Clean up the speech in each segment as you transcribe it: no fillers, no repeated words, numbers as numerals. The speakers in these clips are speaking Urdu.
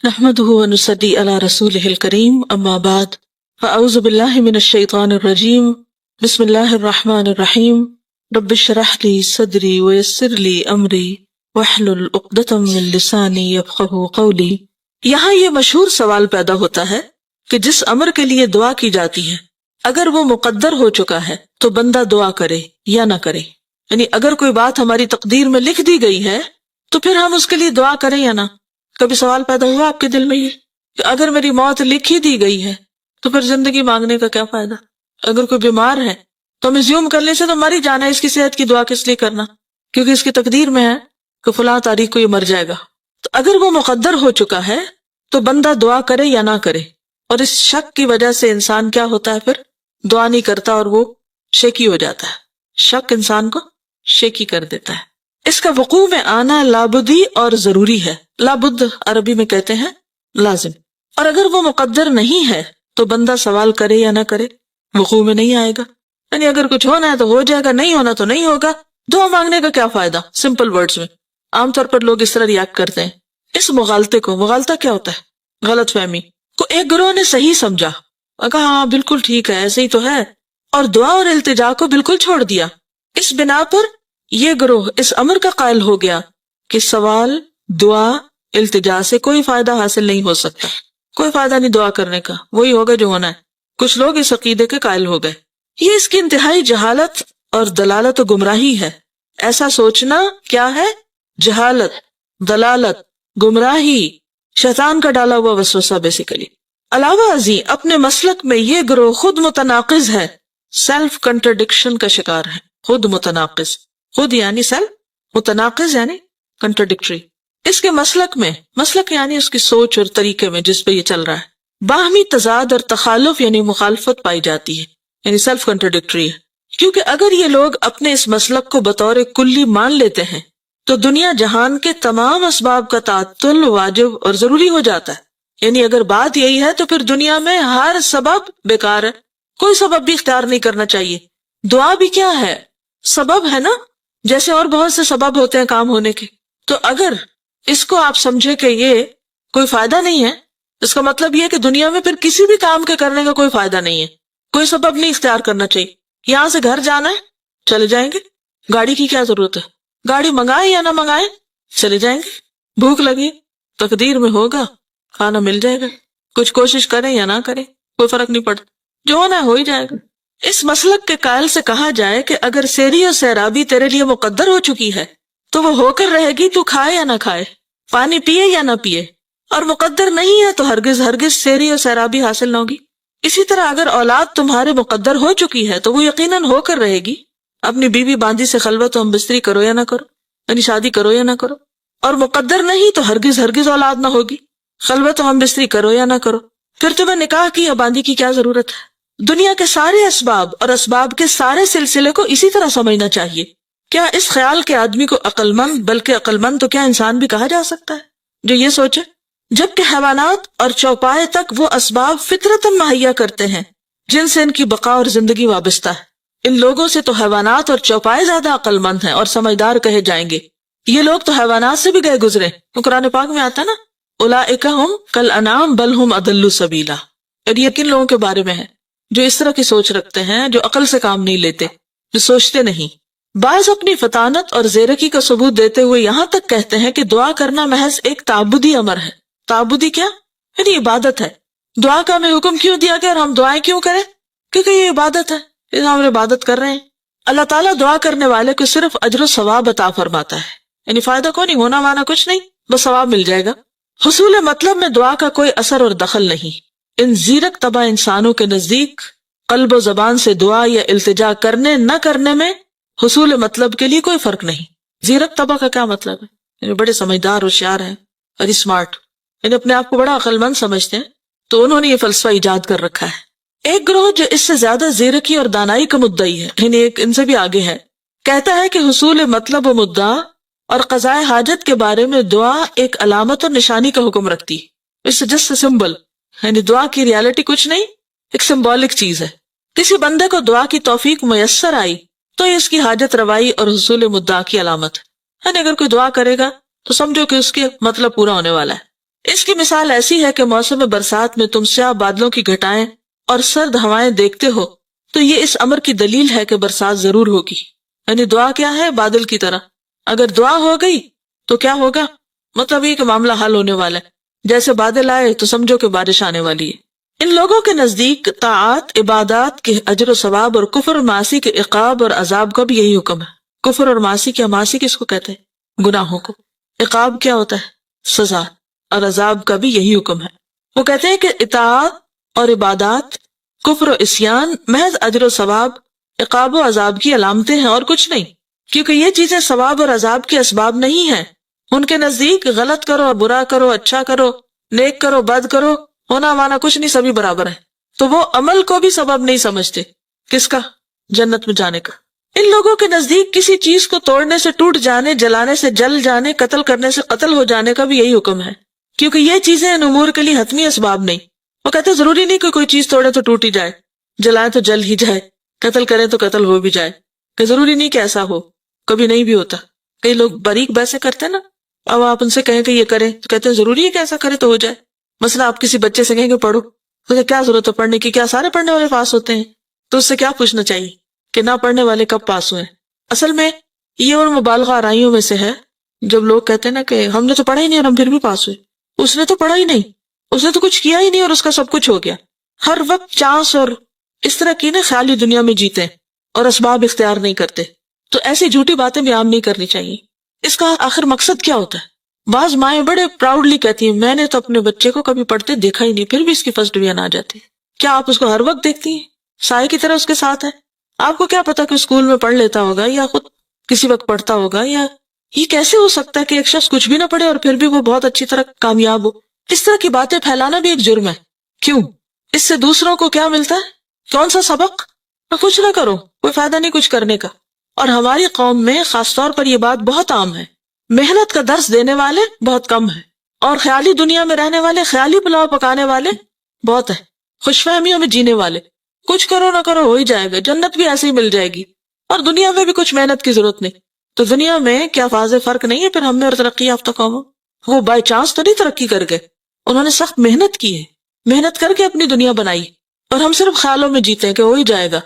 نحمده ونصلي على رسوله الكريم اما بعد فاعوذ بالله من الشيطان الرجيم بسم الله الرحمن الرحيم رب اشرح لي صدري ويسر لي امري واحلل عقدة من لساني يفقهوا قولي۔ یہاں یہ مشہور سوال پیدا ہوتا ہے کہ جس امر کے لیے دعا کی جاتی ہے اگر وہ مقدر ہو چکا ہے تو بندہ دعا کرے یا نہ کرے، یعنی اگر کوئی بات ہماری تقدیر میں لکھ دی گئی ہے تو پھر ہم اس کے لیے دعا کریں یا نہ۔ کبھی سوال پیدا ہوا آپ کے دل میں یہ کہ اگر میری موت لکھ ہی دی گئی ہے تو پھر زندگی مانگنے کا کیا فائدہ؟ اگر کوئی بیمار ہے تو ہم زیوم کرنے سے تو مر ہی جانا ہے، اس کی صحت کی دعا کس لیے کرنا؟ کیونکہ اس کی تقدیر میں ہے کہ فلاں تاریخ کو یہ مر جائے گا۔ تو اگر وہ مقدر ہو چکا ہے تو بندہ دعا کرے یا نہ کرے، اور اس شک کی وجہ سے انسان کیا ہوتا ہے، پھر دعا نہیں کرتا اور وہ شیکی ہو جاتا ہے۔ شک انسان کو شیکی کر دیتا ہے۔ اس کا وقوع میں آنا لابدی اور ضروری ہے۔ لابد عربی میں کہتے ہیں لازم، اور اگر وہ مقدر نہیں ہے تو بندہ سوال کرے یا نہ کرے وقوع میں نہیں آئے گا۔ یعنی اگر کچھ ہونا ہے تو ہو جائے گا، نہیں ہونا تو نہیں ہوگا، دعا مانگنے کا کیا فائدہ؟ سمپل ورڈز میں عام طور پر لوگ اس طرح ریاکٹ کرتے ہیں۔ اس مغالطے کو، مغالطہ کیا ہوتا ہے؟ غلط فہمی کو ایک گروہ نے صحیح سمجھا، کہا ہاں بالکل ٹھیک ہے ایسے ہی تو ہے، اور دعا اور التجا کو بالکل چھوڑ دیا۔ اس بنا پر یہ گروہ اس امر کا قائل ہو گیا کہ سوال، دعا، التجا سے کوئی فائدہ حاصل نہیں ہو سکتا، کوئی فائدہ نہیں دعا کرنے کا، وہی ہوگا جو ہونا ہے۔ کچھ لوگ اس عقیدے کے قائل ہو گئے۔ یہ اس کی انتہائی جہالت اور دلالت و گمراہی ہے۔ ایسا سوچنا کیا ہے؟ جہالت، دلالت، گمراہی، شیطان کا ڈالا ہوا وسوسہ بیسیکلی۔ علاوہ ازیں اپنے مسلک میں یہ گروہ خود متناقض ہے، سیلف کنٹرڈکشن کا شکار ہے۔ خود متناقض، خود یعنی سیلف، متناقض یعنی کنٹرڈکٹری۔ اس کے مسلک یعنی اس کی سوچ اور طریقے میں جس پہ یہ چل رہا ہے باہمی تضاد اور تخالف یعنی مخالفت پائی جاتی ہے، یعنی سیلف کنٹرڈکٹری ہے۔ کیونکہ اگر یہ لوگ اپنے اس مسلک کو بطور کلی مان لیتے ہیں تو دنیا جہان کے تمام اسباب کا تعطل واجب اور ضروری ہو جاتا ہے۔ یعنی اگر بات یہی ہے تو پھر دنیا میں ہر سبب بیکار ہے، کوئی سبب بھی اختیار نہیں کرنا چاہیے۔ دعا بھی کیا ہے؟ سبب ہے نا، جیسے اور بہت سے سبب ہوتے ہیں کام ہونے کے۔ تو اگر اس کو آپ سمجھے کہ یہ کوئی فائدہ نہیں ہے، اس کا مطلب یہ ہے کہ دنیا میں پھر کسی بھی کام کے کرنے کا کوئی فائدہ نہیں ہے، کوئی سبب نہیں اختیار کرنا چاہیے۔ یہاں سے گھر جانا ہے چلے جائیں گے، گاڑی کی کیا ضرورت ہے؟ گاڑی منگائیں یا نہ منگائیں چلے جائیں گے۔ بھوک لگی تقدیر میں ہوگا، کھانا مل جائے گا، کچھ کوشش کریں یا نہ کریں کوئی فرق نہیں پڑتا، جو ہونا ہے ہو ہی جائے گا۔ اس مسلک کے قائل سے کہا جائے کہ اگر سیری اور سیرابی تیرے لیے مقدر ہو چکی ہے تو وہ ہو کر رہے گی، تو کھائے یا نہ کھائے، پانی پیے یا نہ پیے، اور مقدر نہیں ہے تو ہرگز سیری اور سیرابی حاصل نہ ہوگی۔ اسی طرح اگر اولاد تمہارے مقدر ہو چکی ہے تو وہ یقیناً ہو کر رہے گی۔ اپنی بیوی باندی سے خلوت و ہم بستری کرو یا نہ کرو، یعنی شادی کرو یا نہ کرو، اور مقدر نہیں تو ہرگز اولاد نہ ہوگی، خلوت و ہم بستری کرو یا نہ کرو، پھر تمہیں نکاح کی یا باندی کی کیا ضرورت ہے؟ دنیا کے سارے اسباب اور اسباب کے سارے سلسلے کو اسی طرح سمجھنا چاہیے۔ کیا اس خیال کے آدمی کو عقل مند، بلکہ عقل مند تو کیا انسان بھی کہا جا سکتا ہے جو یہ سوچے؟ جبکہ حیوانات اور چوپائے تک وہ اسباب فطرتاً مہیا کرتے ہیں جن سے ان کی بقا اور زندگی وابستہ ہے۔ ان لوگوں سے تو حیوانات اور چوپائے زیادہ عقل مند ہیں اور سمجھدار کہے جائیں گے۔ یہ لوگ تو حیوانات سے بھی گئے گزرے، تو قرآن پاک میں آتا نا اولئک ھم کالانعام بل ھم اضل سبیلا، اور یہ کن لوگوں کے بارے میں ہے؟ جو اس طرح کی سوچ رکھتے ہیں، جو عقل سے کام نہیں لیتے، جو سوچتے نہیں۔ بعض اپنی فطانت اور زیرکی کا ثبوت دیتے ہوئے یہاں تک کہتے ہیں کہ دعا کرنا محض ایک تعبدی امر ہے۔ تعبدی کیا؟ یعنی عبادت ہے۔ دعا کا ہمیں حکم کیوں دیا گیا اور ہم دعائیں کیوں کریں؟ کیونکہ یہ عبادت ہے، اس ہم عبادت کر رہے ہیں۔ اللہ تعالیٰ دعا کرنے والے کو صرف اجر و ثواب عطا فرماتا ہے، یعنی فائدہ کو نہیں، ہونا مانا کچھ نہیں، بس ثواب مل جائے گا۔ حصول مطلب میں دعا کا کوئی اثر اور دخل نہیں۔ ان زیرک طبع انسانوں کے نزدیک قلب و زبان سے دعا یا التجا کرنے نہ کرنے میں حصول مطلب کے لیے کوئی فرق نہیں۔ زیرک طبع کا کیا مطلب ہے؟ یعنی بڑے سمجھدار ہوشیار ہیں اور اسمارٹ، یعنی اپنے آپ کو بڑا عقل مند سمجھتے ہیں، تو انہوں نے یہ فلسفہ ایجاد کر رکھا ہے۔ ایک گروہ جو اس سے زیادہ زیرکی اور دانائی کا مدعی ہے، یعنی ایک ان سے بھی آگے ہے، کہتا ہے کہ حصول مطلب و مدعا اور قضاء حاجت کے بارے میں دعا ایک علامت اور نشانی کا حکم رکھتی ہے۔ اس سے جسٹ سمبل، یعنی دعا کی ریالٹی کچھ نہیں، ایک سمبولک چیز ہے۔ کسی بندے کو دعا کی توفیق میسر آئی تو یہ اس کی حاجت روائی اور حصول مدعا کی علامت ہے۔ یعنی اگر کوئی دعا کرے گا تو سمجھو کہ اس کے مطلب پورا ہونے والا ہے۔ اس کی مثال ایسی ہے کہ موسم برسات میں تم سیاہ بادلوں کی گھٹائیں اور سرد ہوائیں دیکھتے ہو تو یہ اس امر کی دلیل ہے کہ برسات ضرور ہوگی. یعنی دعا کیا ہے؟ بادل کی طرح. اگر دعا ہو گئی تو کیا ہوگا؟ مطلب یہ کہ معاملہ حل ہونے والا ہے. جیسے بادل آئے تو سمجھو کہ بارش آنے والی ہے. ان لوگوں کے نزدیک طاعات عبادات کے اجر و ثواب اور کفر اور معاصی کے عقاب اور عذاب کا بھی یہی حکم ہے. کفر اور معاصی کیا؟ معاصی کس کو کہتے ہیں؟ گناہوں کو. عقاب کیا ہوتا ہے؟ سزا. اور عذاب کا بھی یہی حکم ہے. وہ کہتے ہیں کہ اطاعت اور عبادات، کفر و عصیان محض اجر و ثواب، عقاب و عذاب کی علامتیں ہیں اور کچھ نہیں، کیونکہ یہ چیزیں ثواب اور عذاب کے اسباب نہیں ہیں. ان کے نزدیک غلط کرو، برا کرو، اچھا کرو، نیک کرو، بد کرو، ہونا مانا کچھ نہیں، سبھی برابر ہیں. تو وہ عمل کو بھی سبب نہیں سمجھتے. کس کا؟ جنت میں جانے کا. ان لوگوں کے نزدیک کسی چیز کو توڑنے سے ٹوٹ جانے، جلانے سے جل جانے، قتل کرنے سے قتل ہو جانے کا بھی یہی حکم ہے، کیونکہ یہ چیزیں ان امور کے لیے حتمی اسباب نہیں. وہ کہتے ہیں ضروری نہیں کہ کوئی چیز توڑے تو ٹوٹ ہی جائے، جلائے تو جل ہی جائے، قتل کرے تو قتل ہو بھی جائے، کہ ضروری نہیں کہ ایسا ہو. کبھی نہیں بھی ہوتا. کئی لوگ باریک بحثیں کرتے ہیں نا، اب آپ ان سے کہیں کہ یہ کریں تو کہتے ہیں ضروری ہے کہ ایسا کرے تو ہو جائے. مثلا آپ کسی بچے سے کہیں کہ پڑھو، مجھے کیا ضرورت ہے پڑھنے کی؟ کیا سارے پڑھنے والے پاس ہوتے ہیں؟ تو اس سے کیا پوچھنا چاہیے کہ نہ پڑھنے والے کب پاس ہوئے؟ اصل میں یہ ان مبالغہ آرائیوں میں سے ہے جب لوگ کہتے ہیں نا کہ ہم نے تو پڑھا ہی نہیں اور ہم پھر بھی پاس ہوئے. اس نے تو پڑھا ہی نہیں، اس نے تو کچھ کیا ہی نہیں اور اس کا سب کچھ ہو گیا. ہر وقت چانس اور اس طرح کی نا خیالی دنیا میں جیتے ہیں اور اسباب اختیار نہیں کرتے. تو ایسی جھوٹی باتیں بھی عام نہیں کرنی چاہیے. اس کا آخر مقصد کیا ہوتا ہے؟ بعض مائیں بڑے پراؤڈلی کہتی ہیں میں نے تو اپنے بچے کو کبھی پڑھتے دیکھا ہی نہیں، پھر بھی اس کی فرسٹ ڈویژن آ جاتی ہے. کیا آپ اس کو ہر وقت دیکھتی ہیں؟ سائے کی طرح اس کے ساتھ ہے. آپ کو کیا پتا کہ اسکول میں پڑھ لیتا ہوگا یا خود کسی وقت پڑھتا ہوگا؟ یا یہ کیسے ہو سکتا ہے کہ ایک شخص کچھ بھی نہ پڑھے اور پھر بھی وہ بہت اچھی طرح کامیاب ہو؟ اس طرح کی باتیں پھیلانا بھی ایک جرم ہے. کیوں؟ اس سے دوسروں کو کیا ملتا ہے؟ کون سا سبق؟ کچھ نہ کرو، کوئی فائدہ نہیں کچھ کرنے کا. اور ہماری قوم میں خاص طور پر یہ بات بہت عام ہے. محنت کا درس دینے والے بہت کم ہیں اور خیالی دنیا میں رہنے والے، خیالی پلاؤ پکانے والے بہت ہیں. خوش فہمیوں میں جینے والے. کچھ کرو نہ کرو ہو ہی جائے گا، جنت بھی ایسے ہی مل جائے گی اور دنیا میں بھی کچھ محنت کی ضرورت نہیں. تو دنیا میں کیا واضح فرق نہیں ہے پھر ہم میں اور ترقی یافتہ قوموں؟ وہ بائی چانس تو نہیں ترقی کر گئے، انہوں نے سخت محنت کی ہے، محنت کر کے اپنی دنیا بنائی. اور ہم صرف خیالوں میں جیتے ہیں کہ ہو ہی جائے گا.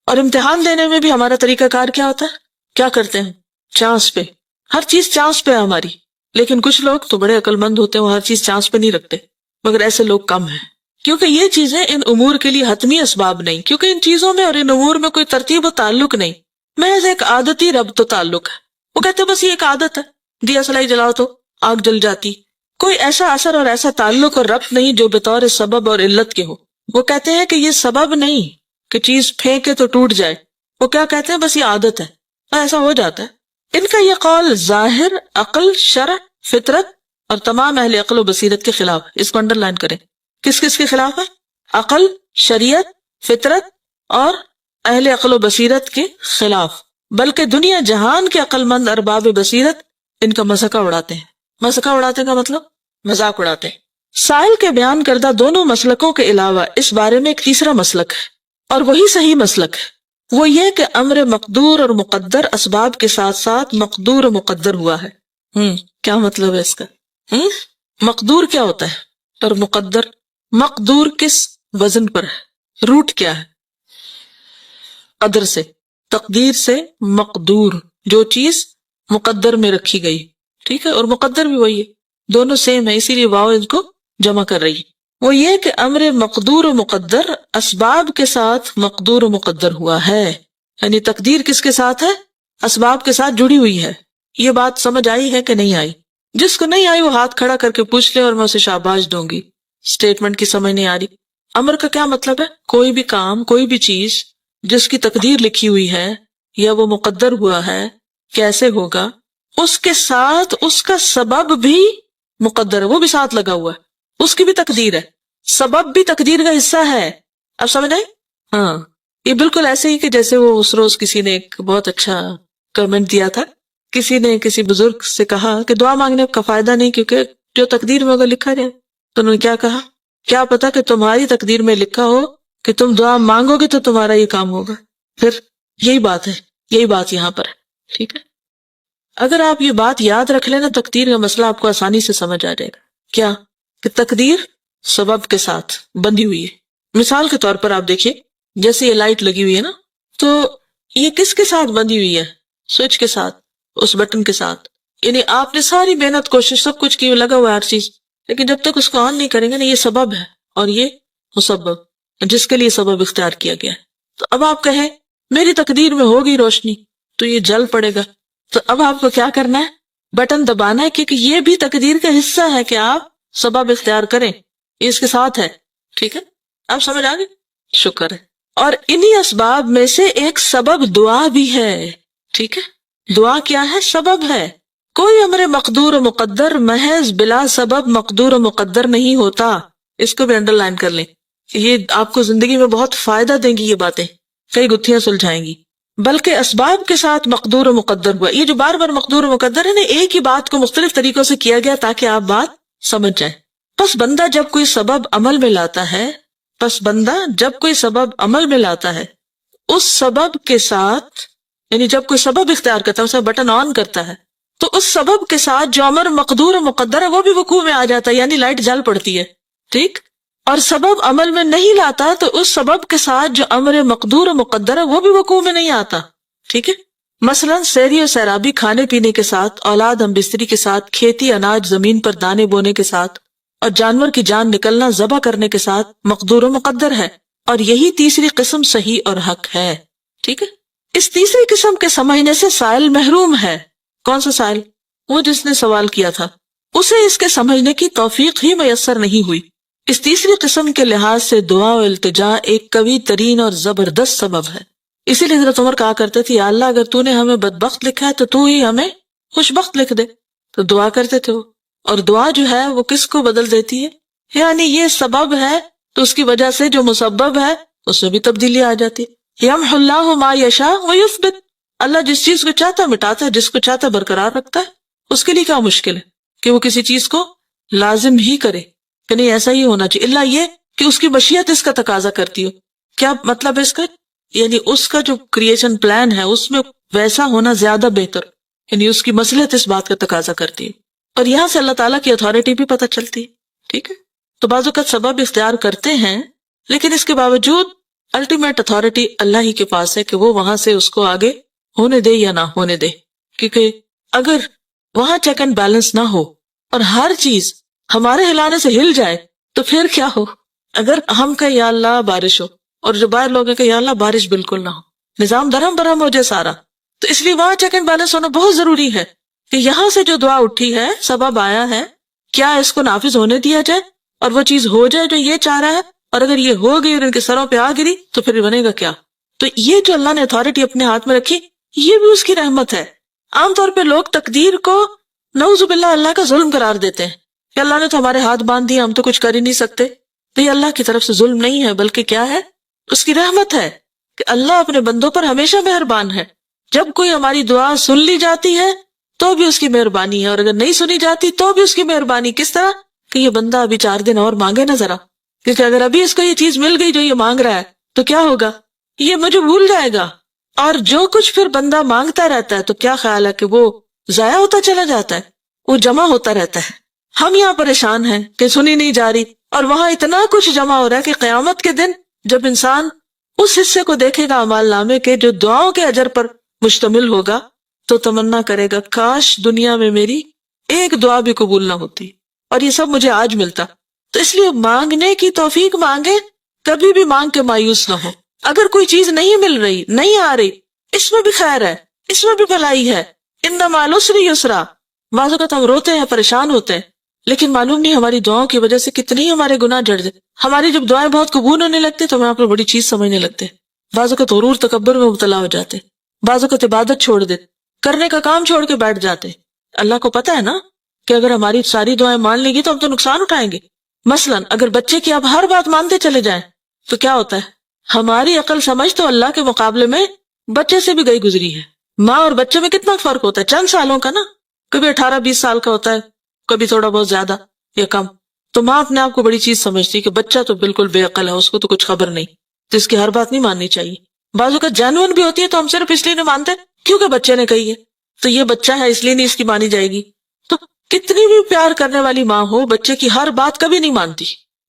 اور امتحان دینے میں بھی ہمارا طریقہ کار کیا ہوتا ہے؟ کیا کرتے ہیں؟ چانس پہ. ہر چیز چانس پہ ہے ہماری. لیکن کچھ لوگ تو بڑے عقل مند ہوتے ہیں، وہ ہر چیز چانس پہ نہیں رکھتے. مگر ایسے لوگ کم ہیں، کیونکہ یہ چیزیں ان امور کے لیے حتمی اسباب نہیں، کیونکہ ان چیزوں میں اور ان امور میں کوئی ترتیب و تعلق نہیں، محض ایک عادتی ربط و تعلق ہے. وہ کہتے ہیں بس یہ ایک عادت ہے، دیا سلائی جلاؤ تو آگ جل جاتی. کوئی ایسا اثر اور ایسا تعلق اور ربط نہیں جو بطور سبب اور علت کے ہو. وہ کہتے ہیں کہ یہ سبب نہیں کہ چیز پھینکے تو ٹوٹ جائے. وہ کیا کہتے ہیں؟ بس یہ عادت ہے اور ایسا ہو جاتا ہے. ان کا یہ قول ظاہر، عقل، شرع، فطرت اور تمام اہل عقل و بصیرت کے خلاف ہے. اس کو انڈر لائن کریں. کس کس کے خلاف ہے؟ عقل، شریعت، فطرت اور اہل عقل و بصیرت کے خلاف. بلکہ دنیا جہان کے عقل مند ارباب بصیرت ان کا مسخہ اڑاتے ہیں. مسخہ اڑاتے کا مطلب مذاق اڑاتے ہیں. سائل کے بیان کردہ دونوں مسلکوں کے علاوہ اس بارے میں ایک تیسرا مسلک ہے اور وہی صحیح مسلک ہے. وہ یہ کہ امر مقدور اور مقدر اسباب کے ساتھ ساتھ مقدور و مقدر ہوا ہے. کیا مطلب ہے اس کا؟ مقدور کیا ہوتا ہے اور مقدر؟ مقدور کس وزن پر ہے؟ روٹ کیا ہے؟ قدر سے، تقدیر سے مقدور، جو چیز مقدر میں رکھی گئی. ٹھیک ہے، اور مقدر بھی وہی ہے، دونوں سیم ہے، اسی لیے واو ان کو جمع کر رہی ہے. وہ یہ کہ امر مقدور و مقدر اسباب کے ساتھ مقدور و مقدر ہوا ہے. یعنی تقدیر کس کے ساتھ ہے؟ اسباب کے ساتھ جڑی ہوئی ہے. یہ بات سمجھ آئی ہے کہ نہیں آئی؟ جس کو نہیں آئی وہ ہاتھ کھڑا کر کے پوچھ لے اور میں اسے شاباش دوں گی. اسٹیٹمنٹ کی سمجھ نہیں آ رہی. امر کا کیا مطلب ہے؟ کوئی بھی کام، کوئی بھی چیز جس کی تقدیر لکھی ہوئی ہے یا وہ مقدر ہوا ہے کیسے ہوگا، اس کے ساتھ اس کا سبب بھی مقدر ہے، وہ بھی ساتھ لگا ہوا ہے، اس کی بھی تقدیر ہے، سبب بھی تقدیر کا حصہ ہے. اب سمجھ آئی؟ ہاں، یہ بالکل ایسے ہی کہ جیسے وہ اس روز کسی نے ایک بہت اچھا کمنٹ دیا تھا. کسی نے کسی بزرگ سے کہا کہ دعا مانگنے کا فائدہ نہیں کیونکہ جو تقدیر میں ہوگا لکھا جائے. تو انہوں نے کیا کہا؟ کیا پتا کہ تمہاری تقدیر میں لکھا ہو کہ تم دعا مانگو گے تو تمہارا یہ کام ہوگا. پھر یہی بات ہے، یہی بات یہاں پر ہے. ٹھیک ہے، اگر آپ یہ بات یاد رکھ لیں نا، تقدیر کا مسئلہ آپ کو آسانی سے سمجھ آ جائے گا. کیا کہ تقدیر سبب کے ساتھ بندھی ہوئی ہے۔ مثال کے طور پر آپ دیکھیے، جیسے یہ لائٹ لگی ہوئی ہے نا، تو یہ کس کے ساتھ بندھی ہوئی ہے؟ سوئچ کے ساتھ، اس بٹن کے ساتھ۔ یعنی آپ نے ساری محنت، کوشش، سب کچھ کی، لگا ہوا ہے ہر چیز، لیکن جب تک اس کو آن نہیں کریں گے نا، یہ سبب ہے اور یہ مسبب، جس کے لیے سبب اختیار کیا گیا ہے۔ تو اب آپ کہیں میری تقدیر میں ہوگی روشنی تو یہ جل پڑے گا، تو اب آپ کو کیا کرنا ہے؟ بٹن دبانا ہے، کیونکہ یہ بھی تقدیر کا حصہ ہے کہ آپ سبب اختیار کریں، یہ اس کے ساتھ ہے۔ ٹھیک ہے، آپ سمجھ آ گئے؟ شکر ہے۔ اور انہی اسباب میں سے ایک سبب دعا بھی ہے۔ ٹھیک ہے، دعا کیا ہے؟ سبب ہے۔ کوئی امر مقدور و مقدر محض بلا سبب مقدور و مقدر نہیں ہوتا۔ اس کو بھی انڈر لائن کر لیں، یہ آپ کو زندگی میں بہت فائدہ دیں گی، یہ باتیں کئی گتھیاں سلجھائیں گی۔ بلکہ اسباب کے ساتھ مقدور و مقدر ہوا، یہ جو بار بار مقدور و مقدر ہے نا، ایک ہی بات کو مختلف طریقوں سے کیا گیا تاکہ آپ بات سمجھ جائیں۔ پس بندہ جب کوئی سبب عمل میں لاتا ہے، اس سبب کے ساتھ، یعنی جب کوئی سبب اختیار کرتا ہے، اسے بٹن آن کرتا ہے، تو اس سبب کے ساتھ جو امر مقدور و مقدر ہے وہ بھی وقوع میں آ جاتا ہے، یعنی لائٹ جل پڑتی ہے۔ ٹھیک، اور سبب عمل میں نہیں لاتا تو اس سبب کے ساتھ جو امر مقدور و مقدر ہے وہ بھی وقوع میں نہیں آتا۔ ٹھیک ہے، مثلا سیری و سیرابی، کھانے پینے کے ساتھ، اولاد ہم بستری کے ساتھ، کھیتی اناج زمین پر دانے بونے کے ساتھ، اور جانور کی جان نکلنا ذبح کرنے کے ساتھ مقدور و مقدر ہے، اور یہی تیسری قسم صحیح اور حق ہے۔ ٹھیک ہے، اس تیسری قسم کے سمجھنے سے سائل محروم ہے۔ کون سا سائل؟ وہ جس نے سوال کیا تھا، اسے اس کے سمجھنے کی توفیق ہی میسر نہیں ہوئی۔ اس تیسری قسم کے لحاظ سے دعا و التجا ایک قوی ترین اور زبردست سبب ہے۔ اسی لیے حضرت عمر کہا کرتے تھے، یا اللہ اگر تو نے ہمیں بدبخت لکھا ہے تو تو ہی ہمیں خوشبخت لکھ دے، تو دعا کرتے تھے وہ۔ اور دعا جو ہے وہ کس کو بدل دیتی ہے؟ یعنی یہ سبب ہے تو اس کی وجہ سے جو مسبب ہے اس میں بھی تبدیلی آ جاتی ہے۔ یمحو اللہ ما یشاء ویثبت، اللہ جس چیز کو چاہتا ہے مٹاتا ہے، جس کو چاہتا ہے برقرار رکھتا ہے۔ اس کے لیے کیا مشکل ہے کہ وہ کسی چیز کو لازم ہی کرے کہ نہیں ایسا ہی ہونا چاہیے، اللہ یہ کہ اس کی مشیت اس کا تقاضا کرتی ہو۔ کیا مطلب ہے اس کا؟ یعنی اس کا جو کریشن پلان ہے اس میں ویسا ہونا زیادہ بہتر، یعنی اس کی مصلحت اس بات کا تقاضا کرتی ہے، اور یہاں سے اللہ تعالیٰ کی اتھارٹی بھی پتہ چلتی ہے۔ ٹھیک ہے، تو بعض اوقات سبب اختیار کرتے ہیں لیکن اس کے باوجود الٹیمیٹ اتھارٹی اللہ ہی کے پاس ہے کہ وہ وہاں سے اس کو آگے ہونے دے یا نہ ہونے دے، کیونکہ اگر وہاں چیک اینڈ بیلنس نہ ہو اور ہر چیز ہمارے ہلانے سے ہل جائے تو پھر کیا ہو؟ اگر ہم کہیں یا اللہ بارش ہو اور جو باہر لوگ ہیں کہ یا اللہ بارش بالکل نہ ہو، نظام درہم برہم ہو جائے سارا، تو اس لیے وہاں چیک اینڈ بیلنس ہونا بہت ضروری ہے کہ یہاں سے جو دعا اٹھی ہے، سبب آیا ہے، کیا اس کو نافذ ہونے دیا جائے اور وہ چیز ہو جائے جو یہ چاہ رہا ہے، اور اگر یہ ہو گئی اور ان کے سروں پہ آ گری تو پھر بنے گا کیا؟ تو یہ جو اللہ نے اتھارٹی اپنے ہاتھ میں رکھی، یہ بھی اس کی رحمت ہے۔ عام طور پہ لوگ تقدیر کو نعوذ باللہ اللہ کا ظلم قرار دیتے ہیں کہ اللہ نے تو ہمارے ہاتھ باندھ دیے، ہم تو کچھ کر ہی نہیں سکتے۔ تو یہ اللہ کی طرف سے ظلم نہیں ہے، بلکہ کیا ہے؟ اس کی رحمت ہے کہ اللہ اپنے بندوں پر ہمیشہ مہربان ہے۔ جب کوئی ہماری دعا سن لی جاتی ہے تو بھی اس کی مہربانی ہے، اور اگر نہیں سنی جاتی تو بھی اس کی مہربانی۔ کس طرح کہ یہ بندہ ابھی 4 دن اور مانگے نا ذرا، کیونکہ اگر ابھی اس کو یہ چیز مل گئی جو یہ مانگ رہا ہے تو کیا ہوگا؟ یہ مجھے بھول جائے گا، اور جو کچھ پھر بندہ مانگتا رہتا ہے تو کیا خیال ہے کہ وہ ضائع ہوتا چلا جاتا ہے، وہ جمع ہوتا رہتا ہے۔ ہم یہاں پریشان ہیں کہ سنی نہیں جا رہی، اور وہاں اتنا کچھ جمع ہو رہا ہے کہ قیامت کے دن جب انسان اس حصے کو دیکھے گا اعمال نامے کے جو دعاؤں کے اجر پر مشتمل ہوگا تو تمنا کرے گا کاش دنیا میں میری ایک دعا بھی قبول نہ ہوتی اور یہ سب مجھے آج ملتا۔ تو اس لیے مانگنے کی توفیق مانگے، کبھی بھی مانگ کے مایوس نہ ہو۔ اگر کوئی چیز نہیں مل رہی، نہیں آ رہی، اس میں بھی خیر ہے، اس میں بھی بھلائی ہے۔ ان مع العسر یسرا، بعض اوقات ہم روتے ہیں، پریشان ہوتے ہیں، لیکن معلوم نہیں ہماری دعاؤں کی وجہ سے کتنے ہی ہمارے گناہ جڑ جائے۔ ہماری جب دعائیں بہت قبول ہونے لگتے تو ہم آپ کو بڑی چیز سمجھنے لگتے، بعض اوقات غرور تکبر میں مبتلا ہو جاتے، بعض اوقات عبادت چھوڑ دیتے، کرنے کا کام چھوڑ کے بیٹھ جاتے۔ اللہ کو پتہ ہے نا کہ اگر ہماری ساری دعائیں مان لیں گی تو ہم تو نقصان اٹھائیں گے۔ مثلا اگر بچے کی آپ ہر بات مانتے چلے جائیں تو کیا ہوتا ہے؟ ہماری عقل سمجھ تو اللہ کے مقابلے میں بچے سے بھی گئی گزری ہے۔ ماں اور بچے میں کتنا فرق ہوتا ہے، چند سالوں کا نا، کبھی 18-20 سال کا ہوتا ہے، کبھی تھوڑا بہت زیادہ یا کم۔ تو ماں اپنے آپ کو بڑی چیز سمجھتی کہ بچہ تو بالکل بے عقل ہے، اس کو تو کچھ خبر نہیں، تو اس کی ہر بات نہیں ماننی چاہیے۔ بعض اوقات جینوئن بھی ہوتی ہے تو ہم صرف اس لیے نہیں مانتے کیونکہ بچے نے کہی ہے، تو یہ بچہ ہے اس لیے نہیں اس کی مانی جائے گی۔ تو کتنی بھی پیار کرنے والی ماں ہو، بچے کی ہر بات کبھی نہیں مانتی،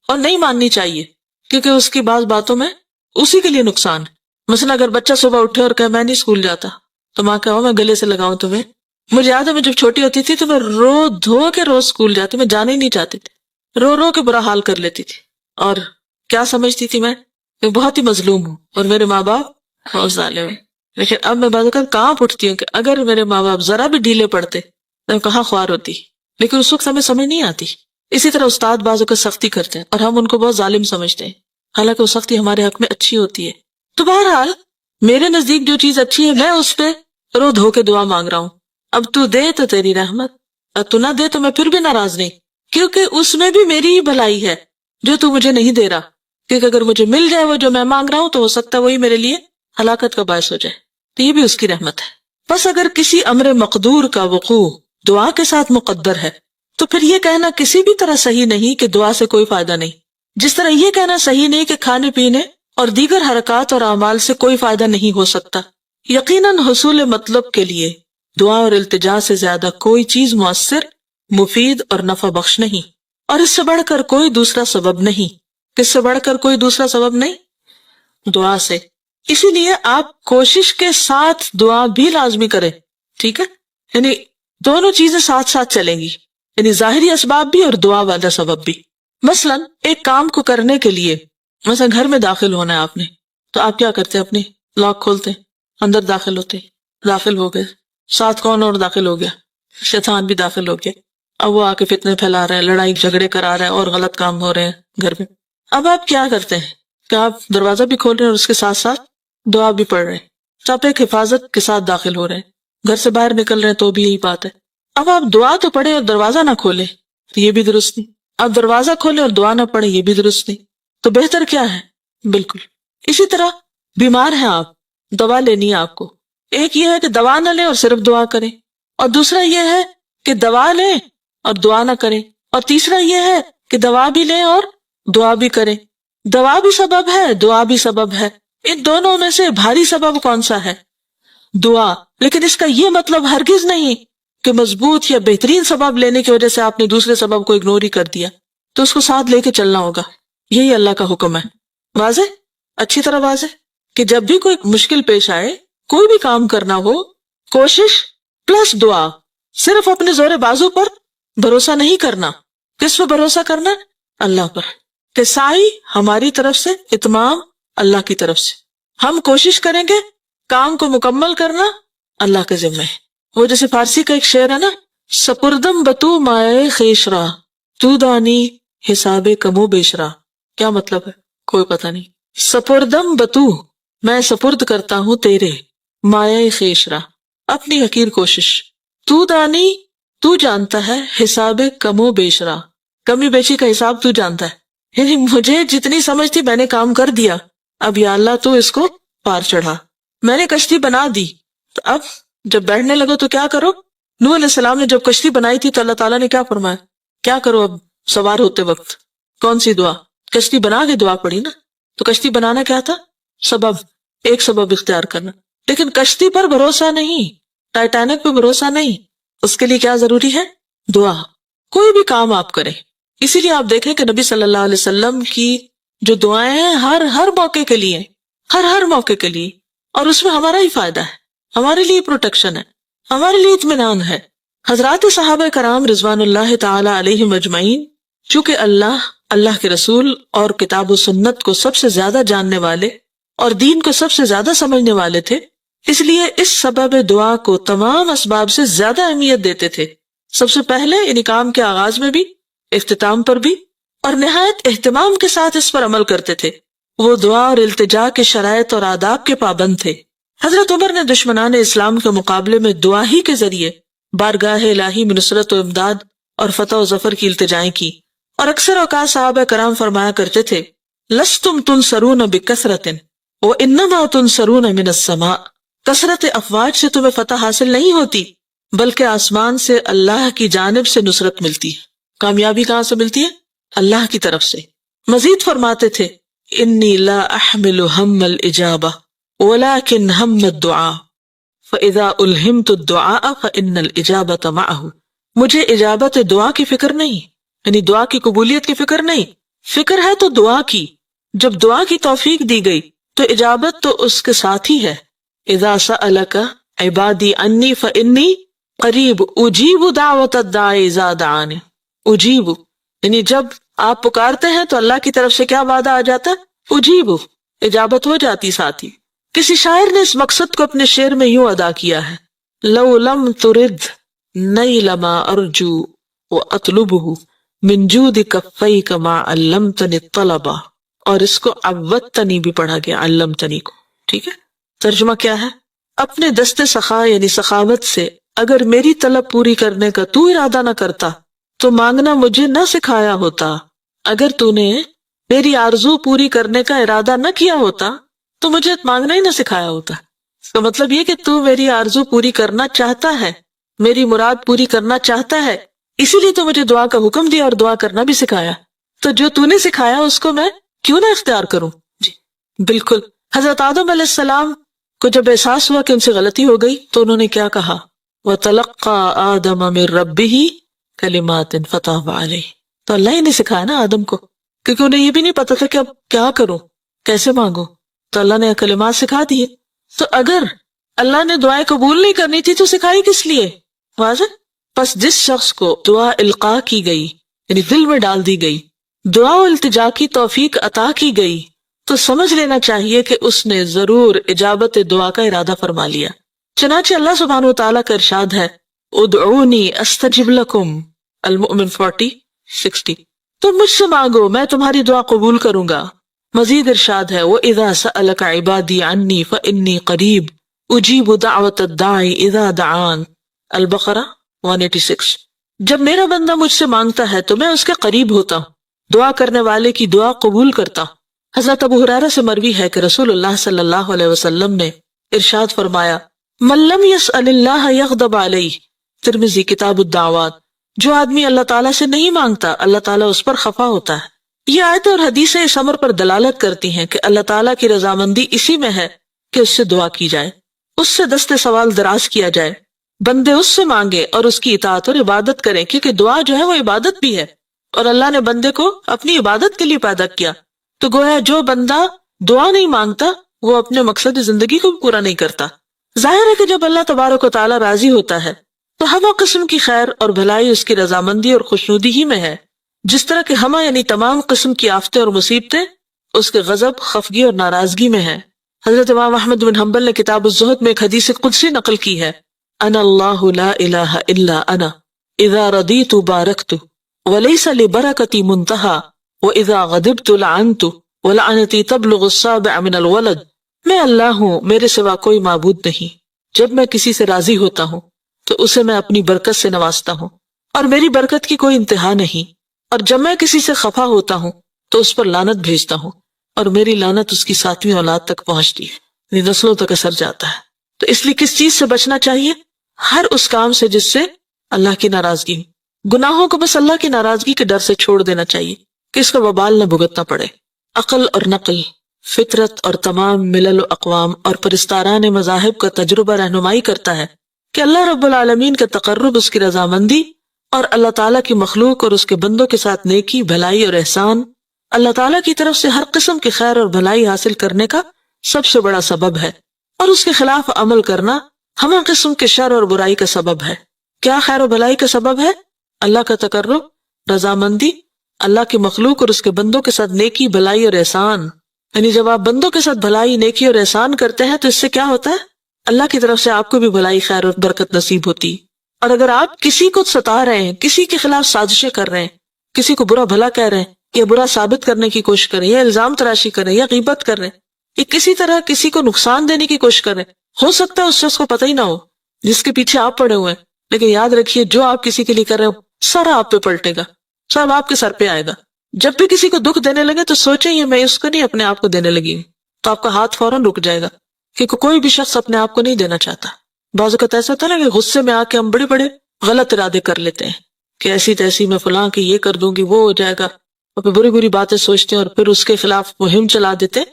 اور نہیں ماننی چاہیے، کیونکہ اس کی بعض باتوں میں اسی کے لیے نقصان ہے۔ مثلا اگر بچہ صبح اٹھے اور کہے میں نہیں اسکول جاتا، تو ماں کہو میں گلے سے لگاؤں تمہیں؟ مجھے یاد ہے میں جب چھوٹی ہوتی تھی تو میں رو دھو کے روز اسکول جاتی، میں جانے ہی نہیں چاہتی تھی، رو رو کے برا حال کر لیتی تھی، اور کیا سمجھتی تھی میں بہت ہی مظلوم ہوں اور میرے ماں باپ بہت ظالم ہیں۔ لیکن اب میں بعض اوقات کہاں اٹھتی ہوں کہ اگر میرے ماں باپ ذرا بھی ڈھیلے پڑتے تو میں کہاں خوار ہوتی، لیکن اس وقت ہمیں سمجھ نہیں آتی۔ اسی طرح استاد بعض اوقات سختی کرتے ہیں اور ہم ان کو بہت ظالم سمجھتے ہیں، حالانکہ وہ سختی ہمارے حق میں اچھی ہوتی ہے۔ تو بہرحال میرے نزدیک جو چیز اچھی ہے میں اس پہ رو دھو کے دعا مانگ رہا ہوں۔ اب تو دے تو تیری رحمت، اور تو نہ دے تو میں پھر بھی ناراض نہیں، کیونکہ اس میں بھی میری ہی بھلائی ہے جو تو مجھے نہیں دے رہا، کیونکہ اگر مجھے مل جائے وہ جو میں مانگ رہا ہوں تو ہو سکتا ہے وہی میرے لیے ہلاکت کا باعث ہو جائے، تو یہ بھی اس کی رحمت ہے۔ بس اگر کسی امر مقدور کا وقوع دعا کے ساتھ مقدر ہے تو پھر یہ کہنا کسی بھی طرح صحیح نہیں کہ دعا سے کوئی فائدہ نہیں، جس طرح یہ کہنا صحیح نہیں کہ کھانے پینے اور دیگر حرکات اور اعمال سے کوئی فائدہ نہیں ہو سکتا۔ یقیناً حصول مطلب کے لیے دعا اور التجا سے زیادہ کوئی چیز مؤثر، مفید اور نفع بخش نہیں، اور اس سے بڑھ کر کوئی دوسرا سبب نہیں۔ کس سے بڑھ کر کوئی دوسرا سبب نہیں؟ دعا سے۔ اسی لیے آپ کوشش کے ساتھ دعا بھی لازمی کریں، ٹھیک ہے؟ یعنی دونوں چیزیں ساتھ ساتھ چلیں گی، یعنی ظاہری اسباب بھی اور دعا والا سبب بھی۔ مثلا ایک کام کو کرنے کے لیے، مثلا گھر میں داخل ہونا ہے آپ نے، تو آپ کیا کرتے ہیں؟ اپنی لاک کھولتے ہیں، اندر داخل ہوتے ہیں، داخل ہو گئے، ساتھ کون اور داخل ہو گیا؟ شیطان بھی داخل ہو گیا۔ اب وہ آ کے فتنے پھیلا رہا ہے، لڑائی جھگڑے کرا رہا ہے اور غلط کام ہو رہے ہیں گھر میں۔ اب آپ کیا کرتے ہیں کہ آپ دروازہ بھی کھول رہے ہیں اور اس کے ساتھ ساتھ دعا بھی پڑھ رہے ہیں، تو آپ ایک حفاظت کے ساتھ داخل ہو رہے ہیں، گھر سے باہر نکل رہے ہیں تو بھی یہی بات ہے۔ اب آپ دعا تو پڑھیں اور دروازہ نہ کھولیں تو یہ بھی درست نہیں، آپ دروازہ کھولیں اور دعا نہ پڑھیں یہ بھی درست نہیں، تو بہتر کیا ہے؟ بالکل اسی طرح بیمار ہیں آپ، دوا لینی ہے آپ کو، ایک یہ ہے کہ دوا نہ لیں اور صرف دعا کریں، اور دوسرا یہ ہے کہ دوا لیں اور دعا نہ کریں، اور تیسرا یہ ہے کہ دوا بھی لیں اور دعا بھی کریں۔ دوا بھی سبب ہے، دعا بھی سبب ہے، ان دونوں میں سے بھاری سبب کون سا ہے؟ دعا۔ لیکن اس کا یہ مطلب ہرگز نہیں کہ مضبوط یا بہترین سبب لینے کی وجہ سے آپ نے دوسرے سبب کو اگنور ہی کر دیا، تو اس کو ساتھ لے کے چلنا ہوگا، یہی اللہ کا حکم ہے۔ واضح؟ اچھی طرح واضح کہ جب بھی کوئی مشکل پیش آئے، کوئی بھی کام کرنا ہو، کوشش پلس دعا، صرف اپنے زور بازو پر بھروسہ نہیں کرنا۔ کس پہ بھروسہ کرنا؟ اللہ پر، کہ سائی ہماری طرف سے، اتمام اللہ کی طرف سے، ہم کوشش کریں گے، کام کو مکمل کرنا اللہ کے ذمہ ہے۔ وہ جیسے فارسی کا ایک شعر ہے نا، سپردم بتو مائے خیشرا تو دانی حساب کمو بیشرا، کیا مطلب ہے؟ کوئی پتہ نہیں۔ سپردم بتو، میں سپرد کرتا ہوں تیرے، مائے خیشرا، اپنی حقیر کوشش، تو دانی، تو جانتا ہے، حساب کمو بیشرا، کمی بیشی کا حساب تو جانتا ہے، یعنی مجھے جتنی سمجھ تھی میں نے کام کر دیا، اب یا اللہ تو اس کو پار چڑھا، میں نے کشتی بنا دی، تو اب جب بیٹھنے لگو تو کیا کرو؟ نوح علیہ السلام نے جب کشتی بنائی تھی تو اللہ تعالیٰ نے کیا فرمایا؟ کیا کرو اب سوار ہوتے وقت؟ کون سی دعا؟ کشتی بنا کے دعا پڑی نا، تو کشتی بنانا کیا تھا؟ سبب، ایک سبب اختیار کرنا، لیکن کشتی پر بھروسہ نہیں، ٹائٹینک پہ بھروسہ نہیں، اس کے لیے کیا ضروری ہے؟ دعا۔ کوئی بھی کام آپ کریں، اسی لیے آپ دیکھیں کہ نبی صلی اللہ علیہ وسلم کی جو دعائیں ہیں ہر موقع کے لیے، ہر موقع کے لیے، اور اس میں ہمارا ہی فائدہ ہے، ہمارے لیے پروٹیکشن ہے، ہمارے لیے اطمینان ہے۔ حضرات صحابہ کرام رضوان اللہ تعالی علیہم اجمعین، چونکہ اللہ کے رسول اور کتاب و سنت کو سب سے زیادہ جاننے والے اور دین کو سب سے زیادہ سمجھنے والے تھے، اس لیے اس سبب دعا کو تمام اسباب سے زیادہ اہمیت دیتے تھے، سب سے پہلے یعنی کام کے آغاز میں بھی، اختتام پر بھی، اور نہایت اہتمام کے ساتھ اس پر عمل کرتے تھے۔ وہ دعا اور التجا کے شرائط اور آداب کے پابند تھے۔ حضرت عمر نے دشمنان اسلام کے مقابلے میں دعا ہی کے ذریعے بارگاہ الہی میں نصرت و امداد اور فتح و ظفر کی التجائیں کی، اور اکثر اوقات صحابہ کرام فرمایا کرتے تھے، لستم تنصرون بکثرۃ وانما تنصرون من السماء، کثرت افواج سے تمہیں فتح حاصل نہیں ہوتی بلکہ آسمان سے اللہ کی جانب سے نصرت ملتی ہے۔ کامیابی کہاں سے ملتی ہے؟ اللہ کی طرف سے۔ مزید فرماتے تھے، انی لا احمل ہم الاجابہ ولكن ہم الدعاء فاذا الہمت الدعاء فان الاجابۃ معه، مجھے اجابت دعا کی فکر نہیں، یعنی دعا کی قبولیت کی فکر نہیں، فکر ہے تو دعا کی. جب دعا کی توفیق دی گئی تو اجابت تو اس کے ساتھ ہی ہے. اذا سألک عبادی انی فانی قریب اجیب دعوت الداعی اذا دعان. اجیب یعنی جب آپ پکارتے ہیں تو اللہ کی طرف سے کیا وعدہ آ جاتا ہے؟ اجیب، اجابت ہو جاتی ساتھ ہی. کسی شاعر نے اس مقصد کو اپنے شعر میں یوں ادا کیا ہے: لو لم ترد نیل ما ارجو واطلبه من جود کفیک ما علمتنی الطلبا. اور اس کو عودتنی بھی پڑھا گیا، علمتنی کو. ٹھیک ہے، ترجمہ کیا ہے؟ اپنے دست سخا یعنی سخاوت سے اگر میری طلب پوری کرنے کا تو ارادہ نہ کرتا تو مانگنا مجھے نہ سکھایا ہوتا. اگر تو نے میری آرزو پوری کرنے کا ارادہ نہ کیا ہوتا تو مجھے مانگنا ہی نہ سکھایا ہوتا. اس کا مطلب یہ کہ تو میری آرزو پوری کرنا چاہتا ہے، میری مراد پوری کرنا چاہتا ہے، اسی لیے تو مجھے دعا کا حکم دیا اور دعا کرنا بھی سکھایا. تو جو تو نے سکھایا اس کو میں کیوں نہ اختیار کروں؟ جی بالکل. حضرت آدم علیہ السلام کو جب احساس ہوا کہ ان سے غلطی ہو گئی تو انہوں نے کیا کہا؟ وَتَلَقَّى آدَمَ مِن رَبِّهِ كَلِمَاتٍ فَتَابَ عَلَيْهِ. تو اللہ ہی نے سکھایا نا آدم کو، کیونکہ انہیں یہ بھی نہیں پتا تھا کہ اب کیا کروں، کیسے مانگوں. تو اللہ نے کلمات سکھا دیے. تو اگر اللہ نے دعائیں قبول نہیں کرنی تھی تو سکھائی کس لیے؟ واضح. پس جس شخص کو دعا القاء کی گئی یعنی دل میں ڈال دی گئی، دعا و التجا کی توفیق عطا کی گئی، تو سمجھ لینا چاہیے کہ اس نے ضرور اجابت دعا کا ارادہ فرما لیا. چنانچہ اللہ سبحانہ وتعالیٰ کا ارشاد ہے: ادعونی استجب لکم، المؤمن 40-60. تم مجھ سے مانگو میں تمہاری دعا قبول کروں گا. مزید ارشاد ہے: وَإِذَا سَأَلَكَ عِبَادِي عَنِّي فَإِنِّي قَرِيبٌ أُجِيبُ دَعْوَةَ الدَّاعِ إِذَا دَعَانِ. البقرہ 186. جب میرا بندہ مجھ سے مانگتا ہے تو میں اس کے قریب ہوتا ہوں، دعا کرنے والے کی دعا قبول کرتا ہوں. حضرت ابو ہریرہ سے مروی ہے کہ رسول اللہ صلی اللہ علیہ وسلم نے ارشاد فرمایا: من لم يسأل اللہ یغضب علیہ. ترمذی کتاب الدعوات. جو آدمی اللہ تعالیٰ سے نہیں مانگتا اللہ تعالیٰ اس پر خفا ہوتا ہے. یہ آیتیں اور حدیثیں اس امر پر دلالت کرتی ہیں کہ اللہ تعالیٰ کی رضامندی اسی میں ہے کہ اس سے دعا کی جائے، اس سے دست سوال دراز کیا جائے، بندے اس سے مانگے اور اس کی اطاعت اور عبادت کریں، کیونکہ دعا جو ہے وہ عبادت بھی ہے اور اللہ نے بندے کو اپنی عبادت کے لیے پیدا کیا. تو گویا جو بندہ دعا نہیں مانگتا وہ اپنے مقصد زندگی کو بھی پورا نہیں کرتا. ظاہر ہے کہ جب اللہ تبارک و تعالیٰ راضی ہوتا ہے تو ہمہ قسم کی خیر اور بھلائی اس کی رضامندی اور خوشنودی ہی میں ہے. جس طرح کہ ہمہ یعنی تمام قسم کی آفتیں اور مصیبتیں اس کے غضب، خفگی اور ناراضگی میں ہیں. حضرت امام احمد بن حنبل نے کتاب الزہد میں ایک حدیث قدسی نقل کی ہے: انا اللہ لا الہ الا انا اذا رضیت بارکت ولیس لبرکتی منتہا واذا غضبت لعنت ولعنتی تبلغ السابع من الولد. میں اللہ ہوں، میرے سوا کوئی معبود نہیں. جب میں کسی سے راضی ہوتا ہوں تو اسے میں اپنی برکت سے نوازتا ہوں اور میری برکت کی کوئی انتہا نہیں، اور جب میں کسی سے خفا ہوتا ہوں تو اس پر لعنت بھیجتا ہوں اور میری لعنت اس کی 7ویں اولاد تک پہنچتی ہے، نسلوں تک اثر جاتا ہے. تو اس لیے کس چیز سے بچنا چاہیے؟ ہر اس کام سے جس سے اللہ کی ناراضگی. گناہوں کو بس اللہ کی ناراضگی کے ڈر سے چھوڑ دینا چاہیے کہ اس کا وبال نہ بھگتنا پڑے. عقل اور نقل، فطرت اور تمام ملل و اقوام اور پرستاران مذاہب کا تجربہ رہنمائی کرتا ہے کہ اللہ رب العالمین کا تقرب، اس کی رضامندی اور اللہ تعالیٰ کی مخلوق اور اس کے بندوں کے ساتھ نیکی، بھلائی اور احسان، اللہ تعالیٰ کی طرف سے ہر قسم کی خیر اور بھلائی حاصل کرنے کا سب سے بڑا سبب ہے، اور اس کے خلاف عمل کرنا ہمہ قسم کے شر اور برائی کا سبب ہے. کیا خیر و بھلائی کا سبب ہے؟ اللہ کا تقرب، رضامندی، اللہ کی مخلوق اور اس کے بندوں کے ساتھ نیکی، بھلائی اور احسان. یعنی جب آپ بندوں کے ساتھ بھلائی، نیکی اور احسان کرتے ہیں تو اس سے کیا ہوتا ہے؟ اللہ کی طرف سے آپ کو بھی بھلائی، خیر اور برکت نصیب ہوتی. اور اگر آپ کسی کو ستا رہے ہیں، کسی کے خلاف سازشیں کر رہے ہیں، کسی کو برا بھلا کہہ رہے ہیں یا برا ثابت کرنے کی کوشش کر رہے ہیں یا الزام تراشی کر رہے ہیں یا غیبت کر رہے ہیں یا کسی طرح کسی کو نقصان دینے کی کوشش کر رہے ہیں، ہو سکتا ہے اس شخص کو پتہ ہی نہ ہو جس کے پیچھے آپ پڑے ہوئے ہیں، لیکن یاد رکھیے جو آپ کسی کے لیے کر رہے ہو سارا آپ پہ پلٹے گا، سب آپ کے سر پہ آئے گا. جب بھی کسی کو دکھ دینے لگے تو سوچیں یہ میں اس کو نہیں اپنے آپ کو دینے لگی ہوں، تو آپ کا ہاتھ فوراً رک جائے گا، کیونکہ کوئی بھی شخص اپنے آپ کو نہیں دینا چاہتا. بعض اوقات ایسا ہوتا ہے نا کہ غصے میں آ کے ہم بڑے بڑے غلط ارادے کر لیتے ہیں کہ ایسی تیسی میں فلاں کی یہ کر دوں گی، وہ ہو جائے گا، اور پھر بری بری باتیں سوچتے ہیں اور پھر اس کے خلاف مہم چلا دیتے.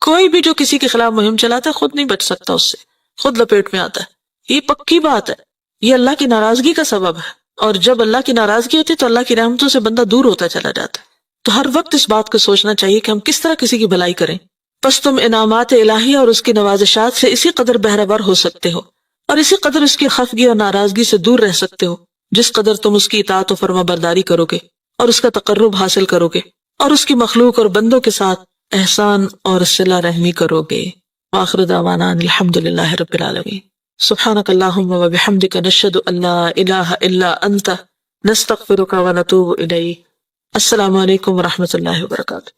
کوئی بھی جو کسی کے خلاف مہم چلاتا ہے خود نہیں بچ سکتا، اس سے خود لپیٹ میں آتا ہے. یہ پکی بات ہے، یہ اللہ کی ناراضگی کا سبب ہے. اور جب اللہ کی ناراضگی ہوتی تو اللہ کی رحمتوں سے بندہ دور ہوتا چلا جاتا ہے. تو ہر وقت اس بات کو سوچنا چاہیے کہ ہم کس طرح کسی کی بھلائی کریں. پس تم انعامات الہی اور اس کی نوازشات سے اسی قدر بہرہ ور ہو سکتے ہو اور اسی قدر اس کی خفگی اور ناراضگی سے دور رہ سکتے ہو جس قدر تم اس کی اطاعت و فرما برداری کرو گے اور اس کا تقرب حاصل کرو گے اور اس کی مخلوق اور بندوں کے ساتھ احسان اور صلہ رحمی کرو گے. وآخر دعوانا الحمدللہ رب العالمین. سبحانک اللہم و بحمدک نشہد ان لا الہ الا انت نستغفرک و نتوب الیک. السلام علیکم ورحمۃ اللہ وبرکاتہ.